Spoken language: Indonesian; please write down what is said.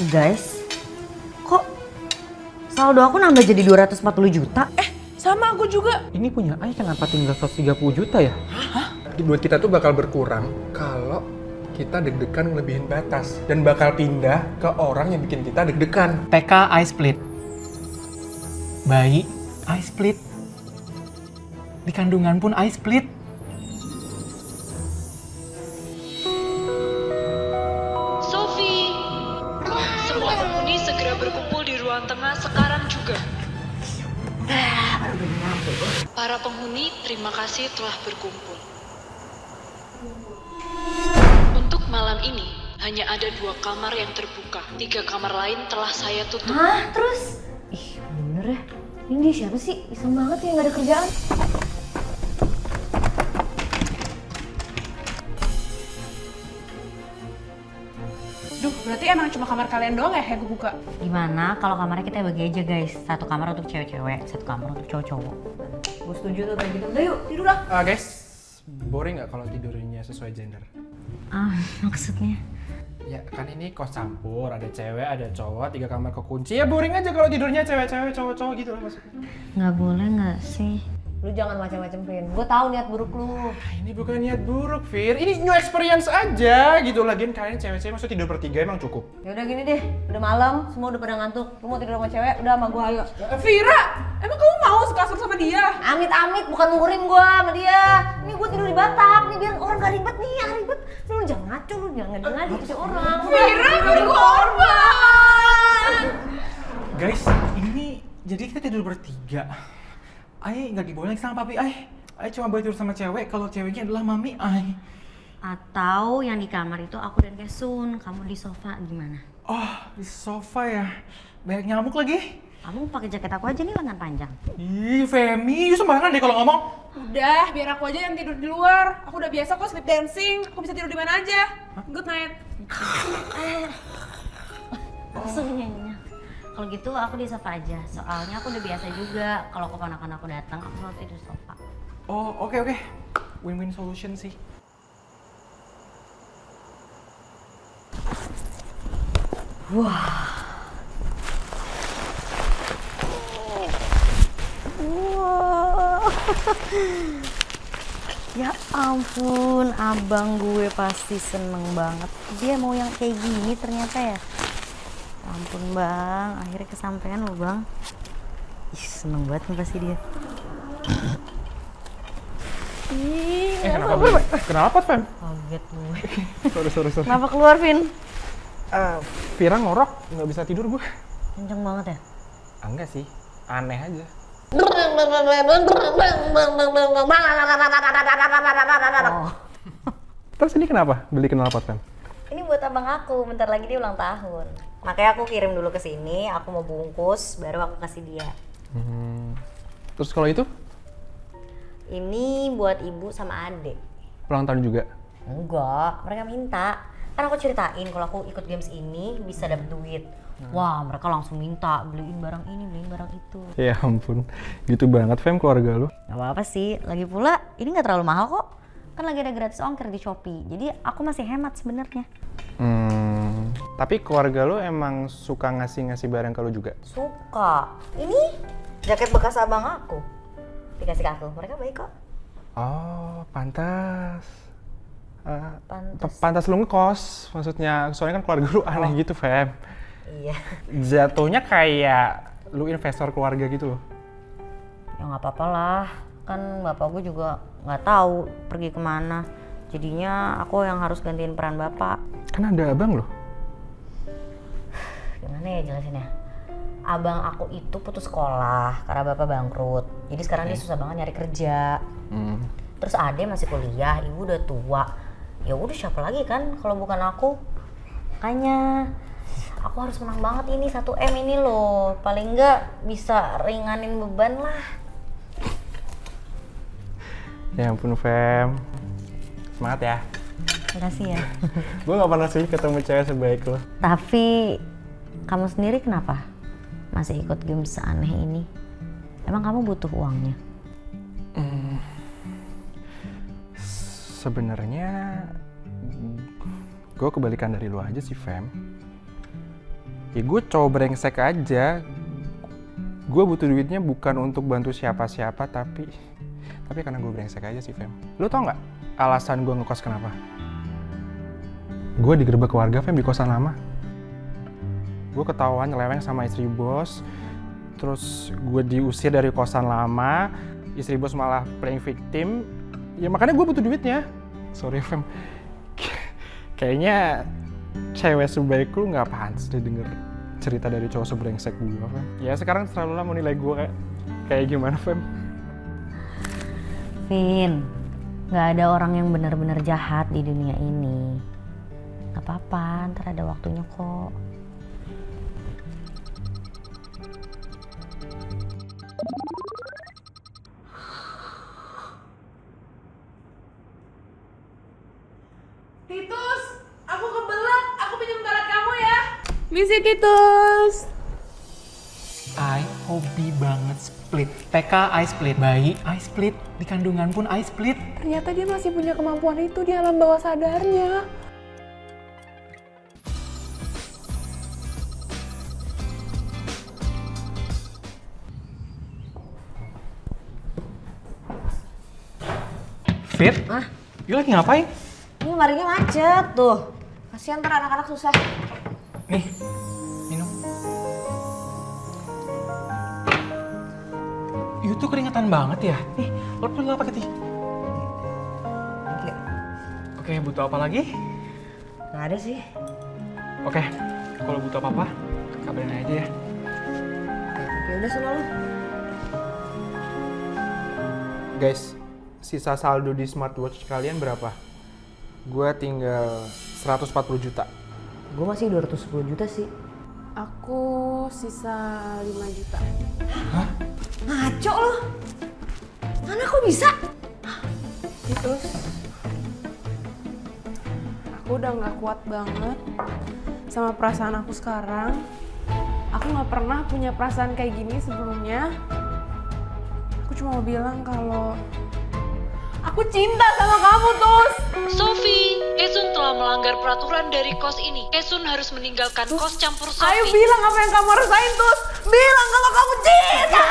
Guys, kok saldo aku nambah jadi 240 juta? Sama aku juga. Ini punya Ai kenapa tinggal 130 juta ya? Hah? Duit kita tuh bakal berkurang kalau kita deg-degan ngelebihin batas. Dan bakal pindah ke orang yang bikin kita deg-degan. TK I split. Bayi I split. Di kandungan pun I split. Sophie, semua penghuni segera berkumpul di ruang tengah sekarang juga. Para penghuni, terima kasih telah berkumpul. Untuk malam ini, hanya ada 2 kamar yang terbuka. 3 kamar lain telah saya tutup. Hah? Terus? Ih, bener ya. Ini dia siapa sih? Iseng banget ya, nggak ada kerjaan. Duh, berarti emang cuma kamar kalian doang ya yang kebuka? Gimana kalau kamarnya kita bagi aja guys? 1 kamar untuk cewek-cewek, 1 kamar untuk cowok-cowok. Gue setuju tuh kayak gitu. Udah yuk, tidur lah. Guys, boring nggak kalau tidurnya sesuai gender? Maksudnya? Ya kan ini kos campur, ada cewek, ada cowok, 3 kamar kekunci. Ya boring aja kalau tidurnya cewek-cewek, cowok-cowok gitu lah maksudnya. Nggak boleh nggak sih? Lu jangan macam-macam, Vin. Gue tahu niat buruk lu. Ini bukan niat buruk, Fir. Ini new experience aja gitu. Lagian kalian cewek-cewek maksudnya tidur bertiga emang cukup. Ya udah gini deh, udah malam, semua udah pada ngantuk. Lu mau tidur sama cewek, udah sama gue ayo. Vira, emang kamu mau sekasur sama dia? Amit-amit, bukan ngurim gue sama dia. Ini gue tidur di batap, nih biar orang gak ribet nih, yang ribet. Lu jangan ngaco, lu jangan ngadi ke orang. Vira, kamu korban! Guys, ini jadi kita tidur bertiga. Ai nggak dibawa lagi sama papi Ai. Ai cuma boleh tidur sama cewek kalau ceweknya adalah mami Ai. Atau yang di kamar itu aku dan Kesun, kamu di sofa gimana? Oh, di sofa ya. Banyak nyamuk lagi. Kamu pakai jaket aku aja nih lengan panjang. Ih, Femi, you sembarangan deh kalau ngomong. Udah, biar aku aja yang tidur di luar. Aku udah biasa kok sleep dancing. Aku bisa tidur di mana aja. Good night. Langsung nyanyinya. Kalau gitu aku di sofa aja. Soalnya aku udah biasa juga kalau keponakan aku datang aku selalu tidur di sofa. Oh, oke. Win-win solution sih. Ya ampun, abang gue pasti seneng banget. Dia mau yang kayak gini ternyata ya. Ya ampun bang, akhirnya kesampaian loh bang. Ih, seneng banget nih pasti dia. Kenapa, Fem? Kaget gue. Sorry. Kenapa keluar, Vin? Vira ngorok, nggak bisa tidur gue. Kenceng banget ya? Enggak sih, aneh aja. Oh. Terus ini kenapa? Beli knalpot, Fem? Ini buat abang aku, bentar lagi dia ulang tahun. Makanya aku kirim dulu ke sini, aku mau bungkus, baru aku kasih dia. Terus kalau itu? Ini buat ibu sama adek. Ulang tahun juga? Enggak, mereka minta. Kan aku ceritain kalau aku ikut games ini bisa dapet duit. Wah, mereka langsung minta beliin barang ini, beliin barang itu. Ya ampun, gitu banget Fem keluarga lu. Gak apa-apa sih, lagi pula ini gak terlalu mahal kok. Kan lagi ada gratis ongkir di Shopee, jadi aku masih hemat sebenarnya. Tapi keluarga lu emang suka ngasih-ngasih barang ke lu juga? Suka. Ini jaket bekas abang aku. Dikasih ke aku, mereka baik kok. Oh, pantas. Pantas. Pantas lu ngekos, maksudnya. Soalnya kan keluarga lu aneh gitu, Fem. Iya. Jatuhnya kayak lu investor keluarga gitu loh. Ya nggak apa-apa lah, kan bapak gue juga nggak tahu pergi kemana. Jadinya aku yang harus gantiin peran bapak. Kan ada abang loh. Gimana ya jelasinnya? Abang aku itu putus sekolah karena bapak bangkrut. Jadi sekarang dia susah banget nyari kerja. Terus ade masih kuliah, ibu udah tua. Ya udah siapa lagi kan kalau bukan aku? Makanya aku harus menang banget ini 1M ini loh. Paling enggak bisa ringanin beban lah. Ya ampun, Fem. Semangat ya. Makasih ya. Gue gak pernah sih ketemu cewek sebaik lo. Tapi kamu sendiri kenapa masih ikut game seaneh ini? Emang kamu butuh uangnya? Sebenarnya gue kebalikan dari lo aja sih, Fem. Ya gue cowok brengsek aja. Gue butuh duitnya bukan untuk bantu siapa-siapa, tapi karena gue brengsek aja sih, Fem. Lo tau nggak alasan gue ngekos kenapa? Gue digerebek keluarga, Fem, di kosan lama. Gue ketahuan nyeleweng sama istri bos, terus gue diusir dari kosan lama, istri bos malah playing victim. Ya makanya gue butuh duitnya. Sorry, Fem. Kayaknya cewek sebaik lu nggak pantas deh denger cerita dari cowok sebrengsek gue, Fem. Ya sekarang terlalu lama nilai gue kayak gimana, Fem. Vin, nggak ada orang yang benar-benar jahat di dunia ini. Gak apa-apa, ntar ada waktunya kok. Titus, aku kebelet. Aku pinjam toilet kamu ya. Misi Titus. I hobi banget split. TK I split, bayi I split, di kandungan pun I split. Ternyata dia masih punya kemampuan itu di alam bawah sadarnya. Fit? You lagi ngapain? Ini lemarinya macet tuh. Kasihan ntar anak-anak susah. Nih, minum. You tuh keringetan banget ya? Nih, lap pakai tea. Oke, butuh apa lagi? Gak ada sih. Oke, kalau butuh apa-apa, kabarin aja ya. Ya udah sana lu. Guys, sisa saldo di smartwatch kalian berapa? Gue tinggal 140 juta. Gue masih 210 juta sih. Aku sisa 5 juta. Ngaco lu. Mana kok bisa? Titus, aku udah gak kuat banget sama perasaan aku sekarang. Aku gak pernah punya perasaan kayak gini sebelumnya. Aku cuma mau bilang kalau aku cinta sama kamu, Tus. Sofi, Kesun telah melanggar peraturan dari kos ini. Kesun harus meninggalkan kos campur Sofi. Ayo bilang apa yang kamu rasain, Tus. Bilang kalau kamu cinta.